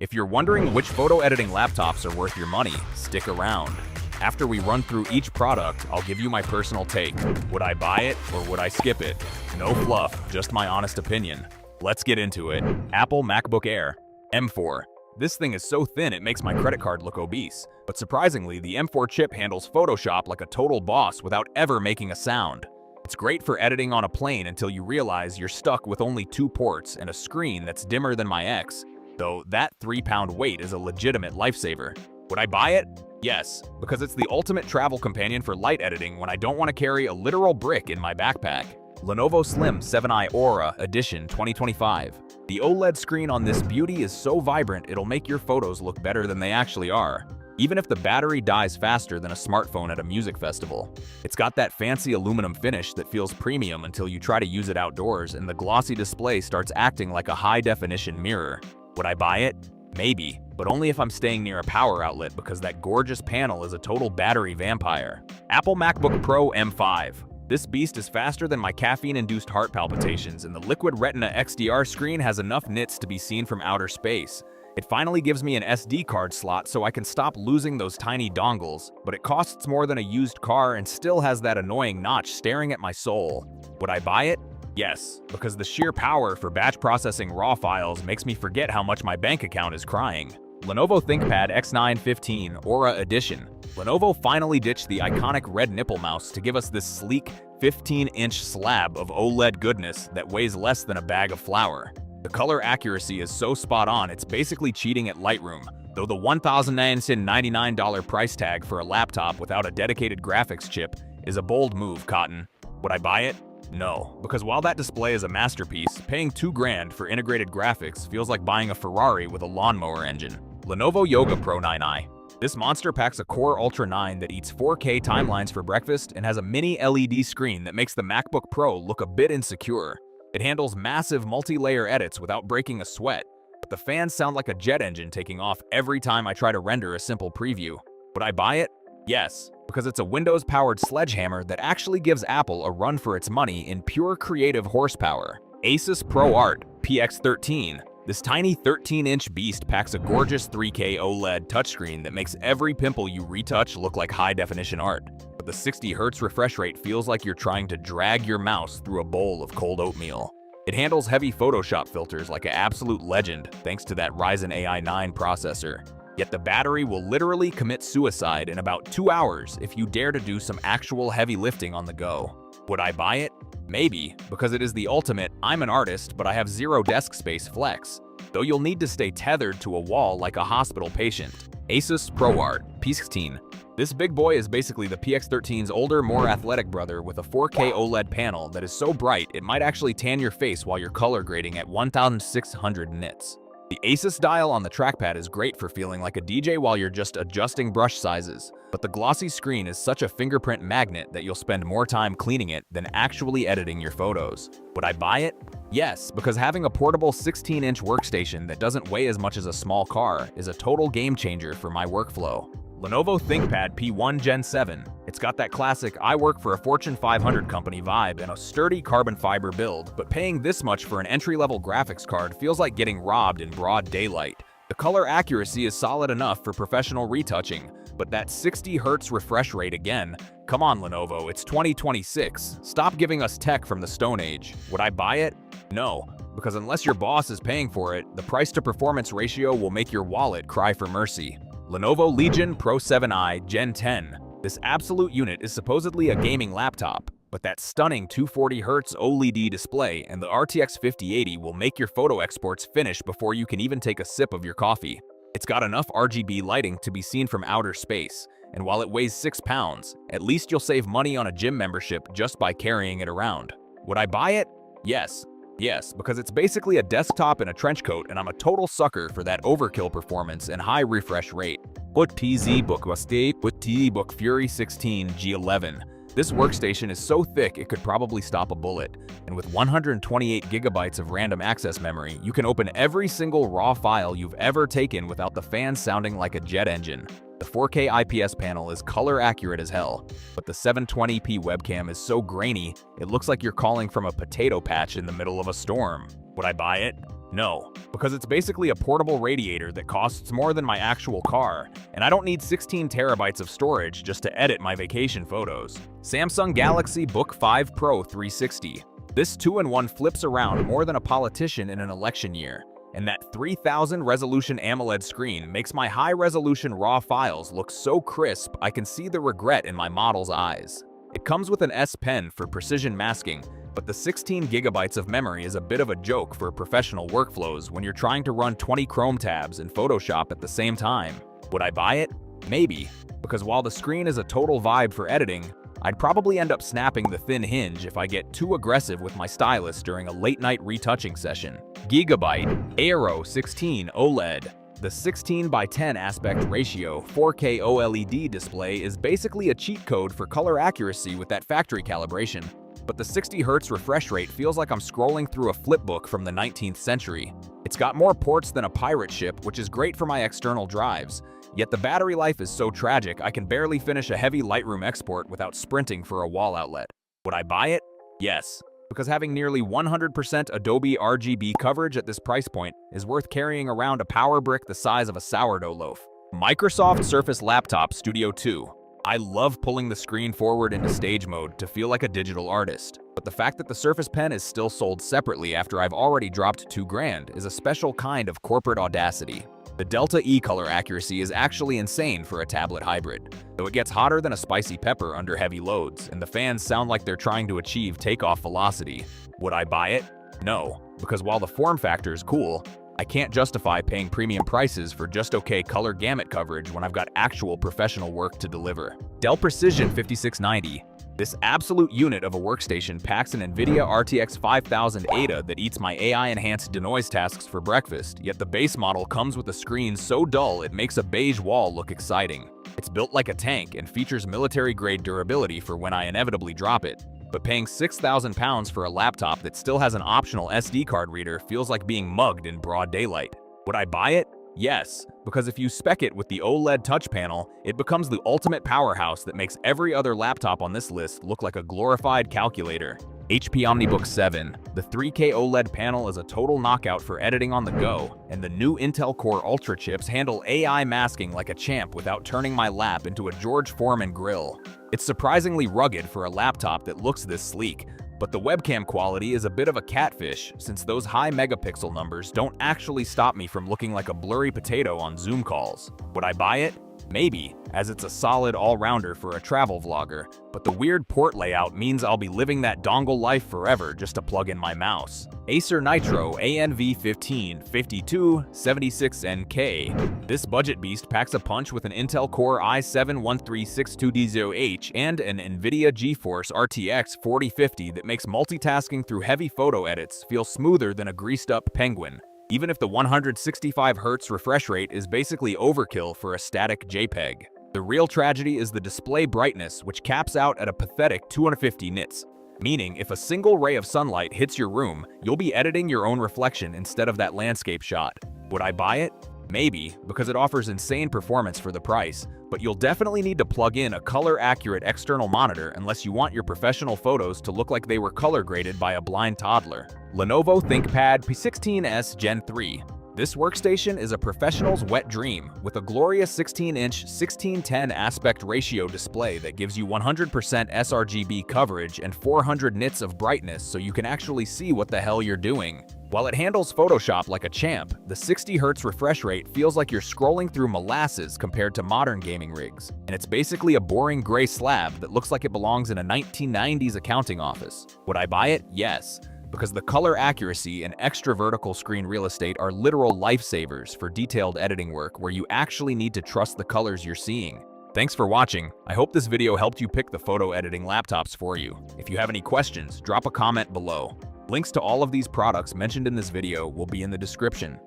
If you're wondering which photo editing laptops are worth your money, stick around. After we run through each product, I'll give you my personal take. Would I buy it or would I skip it? No fluff, just my honest opinion. Let's get into it. Apple MacBook Air M4. This thing is so thin it makes my credit card look obese. But surprisingly, the M4 chip handles Photoshop like a total boss without ever making a sound. It's great for editing on a plane until you realize you're stuck with only 2 ports and a screen that's dimmer than my ex. Though that 3-pound weight is a legitimate lifesaver. Would I buy it? Yes, because it's the ultimate travel companion for light editing when I don't want to carry a literal brick in my backpack. Lenovo Slim 7i Aura Edition 2025. The OLED screen on this beauty is so vibrant it'll make your photos look better than they actually are, even if the battery dies faster than a smartphone at a music festival. It's got that fancy aluminum finish that feels premium until you try to use it outdoors and the glossy display starts acting like a high-definition mirror. Would I buy it? Maybe, but only if I'm staying near a power outlet because that gorgeous panel is a total battery vampire. Apple MacBook Pro M5. This beast is faster than my caffeine-induced heart palpitations, and the Liquid Retina XDR screen has enough nits to be seen from outer space. It finally gives me an SD card slot so I can stop losing those tiny dongles, but it costs more than a used car and still has that annoying notch staring at my soul. Would I buy it? Yes, because the sheer power for batch processing raw files makes me forget how much my bank account is crying. Lenovo ThinkPad X9 15 Aura Edition. Lenovo finally ditched the iconic red nipple mouse to give us this sleek 15-inch slab of OLED goodness that weighs less than a bag of flour. The color accuracy is so spot on it's basically cheating at Lightroom, though the $1,999 price tag for a laptop without a dedicated graphics chip is a bold move, Cotton. Would I buy it? No, because while that display is a masterpiece, paying $2,000 for integrated graphics feels like buying a Ferrari with a lawnmower engine. Lenovo Yoga Pro 9i. This monster packs a Core Ultra 9 that eats 4K timelines for breakfast and has a mini LED screen that makes the MacBook Pro look a bit insecure. It handles massive multi-layer edits without breaking a sweat, but the fans sound like a jet engine taking off every time I try to render a simple preview. Would I buy it? Yes, because it's a Windows-powered sledgehammer that actually gives Apple a run for its money in pure creative horsepower. Asus ProArt PX13. This tiny 13-inch beast packs a gorgeous 3K OLED touchscreen that makes every pimple you retouch look like high-definition art. But the 60 Hz refresh rate feels like you're trying to drag your mouse through a bowl of cold oatmeal. It handles heavy Photoshop filters like an absolute legend thanks to that Ryzen AI 9 processor. Yet the battery will literally commit suicide in about 2 hours if you dare to do some actual heavy lifting on the go. Would I buy it? Maybe, because it is the ultimate I'm an artist but I have zero desk space flex, though you'll need to stay tethered to a wall like a hospital patient. Asus ProArt P16. This big boy is basically the PX13's older, more athletic brother with a 4K OLED panel that is so bright it might actually tan your face while you're color grading at 1600 nits. The Asus dial on the trackpad is great for feeling like a DJ while you're just adjusting brush sizes, but the glossy screen is such a fingerprint magnet that you'll spend more time cleaning it than actually editing your photos. Would I buy it? Yes, because having a portable 16-inch workstation that doesn't weigh as much as a small car is a total game changer for my workflow. Lenovo ThinkPad P1 Gen 7. It's got that classic I work for a Fortune 500 company vibe and a sturdy carbon fiber build, but paying this much for an entry-level graphics card feels like getting robbed in broad daylight. The color accuracy is solid enough for professional retouching, but that 60 Hz refresh rate again. Come on, Lenovo, it's 2026. Stop giving us tech from the Stone Age. Would I buy it? No, because unless your boss is paying for it, the price-to-performance ratio will make your wallet cry for mercy. Lenovo Legion Pro 7i Gen 10. This absolute unit is supposedly a gaming laptop, but that stunning 240Hz OLED display and the RTX 5080 will make your photo exports finish before you can even take a sip of your coffee. It's got enough RGB lighting to be seen from outer space, and while it weighs 6 pounds, at least you'll save money on a gym membership just by carrying it around. Would I buy it? Yes. Yes, because it's basically a desktop in a trench coat and I'm a total sucker for that overkill performance and high refresh rate. What TZ Book was state with TZ Book Fury 16 G11. This workstation is so thick it could probably stop a bullet, and with 128 gigabytes of random access memory, you can open every single raw file you've ever taken without the fan sounding like a jet engine. The 4K IPS panel is color accurate as hell, but the 720p webcam is so grainy, it looks like you're calling from a potato patch in the middle of a storm. Would I buy it? No, because it's basically a portable radiator that costs more than my actual car, and I don't need 16 terabytes of storage just to edit my vacation photos. Samsung Galaxy Book 5 Pro 360. This 2-in-1 flips around more than a politician in an election year, and that 3000 resolution AMOLED screen makes my high-resolution RAW files look so crisp I can see the regret in my model's eyes. It comes with an S Pen for precision masking, but the 16 gigabytes of memory is a bit of a joke for professional workflows when you're trying to run 20 Chrome tabs in Photoshop at the same time. Would I buy it? Maybe, because while the screen is a total vibe for editing, I'd probably end up snapping the thin hinge if I get too aggressive with my stylus during a late-night retouching session. Gigabyte Aero 16 OLED. The 16:10 aspect ratio 4K OLED display is basically a cheat code for color accuracy with that factory calibration. But the 60Hz refresh rate feels like I'm scrolling through a flipbook from the 19th century. It's got more ports than a pirate ship, which is great for my external drives. Yet the battery life is so tragic I can barely finish a heavy Lightroom export without sprinting for a wall outlet. Would I buy it? Yes, because having nearly 100% Adobe RGB coverage at this price point is worth carrying around a power brick the size of a sourdough loaf. Microsoft Surface Laptop Studio 2. I love pulling the screen forward into stage mode to feel like a digital artist, but the fact that the Surface Pen is still sold separately after I've already dropped $2,000 is a special kind of corporate audacity. The Delta E color accuracy is actually insane for a tablet hybrid, though it gets hotter than a spicy pepper under heavy loads, and the fans sound like they're trying to achieve takeoff velocity. Would I buy it? No, because while the form factor is cool, I can't justify paying premium prices for just okay color gamut coverage when I've got actual professional work to deliver. Dell Precision 5690. This absolute unit of a workstation packs an NVIDIA RTX 5000 Ada that eats my AI-enhanced denoise tasks for breakfast, yet the base model comes with a screen so dull it makes a beige wall look exciting. It's built like a tank and features military-grade durability for when I inevitably drop it. But paying £6,000 for a laptop that still has an optional SD card reader feels like being mugged in broad daylight. Would I buy it? Yes, because if you spec it with the OLED touch panel, it becomes the ultimate powerhouse that makes every other laptop on this list look like a glorified calculator. HP OmniBook 7. The 3K OLED panel is a total knockout for editing on the go, and the new Intel Core Ultra chips handle AI masking like a champ without turning my lap into a George Foreman grill. It's surprisingly rugged for a laptop that looks this sleek, but the webcam quality is a bit of a catfish since those high megapixel numbers don't actually stop me from looking like a blurry potato on Zoom calls. Would I buy it? Maybe, as it's a solid all-rounder for a travel vlogger, but the weird port layout means I'll be living that dongle life forever just to plug in my mouse. Acer Nitro ANV15 5276NK. This budget beast packs a punch with an Intel Core i7-1362D0H and an NVIDIA GeForce RTX 4050 that makes multitasking through heavy photo edits feel smoother than a greased-up penguin, even if the 165Hz refresh rate is basically overkill for a static JPEG. The real tragedy is the display brightness, which caps out at a pathetic 250 nits, meaning if a single ray of sunlight hits your room, you'll be editing your own reflection instead of that landscape shot. Would I buy it? Maybe, because it offers insane performance for the price, but you'll definitely need to plug in a color-accurate external monitor unless you want your professional photos to look like they were color-graded by a blind toddler. Lenovo ThinkPad P16s Gen 3. This workstation is a professional's wet dream with a glorious 16-inch 16:10 aspect ratio display that gives you 100% sRGB coverage and 400 nits of brightness so you can actually see what the hell you're doing. While it handles Photoshop like a champ, the 60Hz refresh rate feels like you're scrolling through molasses compared to modern gaming rigs, and it's basically a boring gray slab that looks like it belongs in a 1990s accounting office. Would I buy it? Yes, because the color accuracy and extra vertical screen real estate are literal lifesavers for detailed editing work where you actually need to trust the colors you're seeing. Thanks for watching. I hope this video helped you pick the photo editing laptops for you. If you have any questions, drop a comment below. Links to all of these products mentioned in this video will be in the description.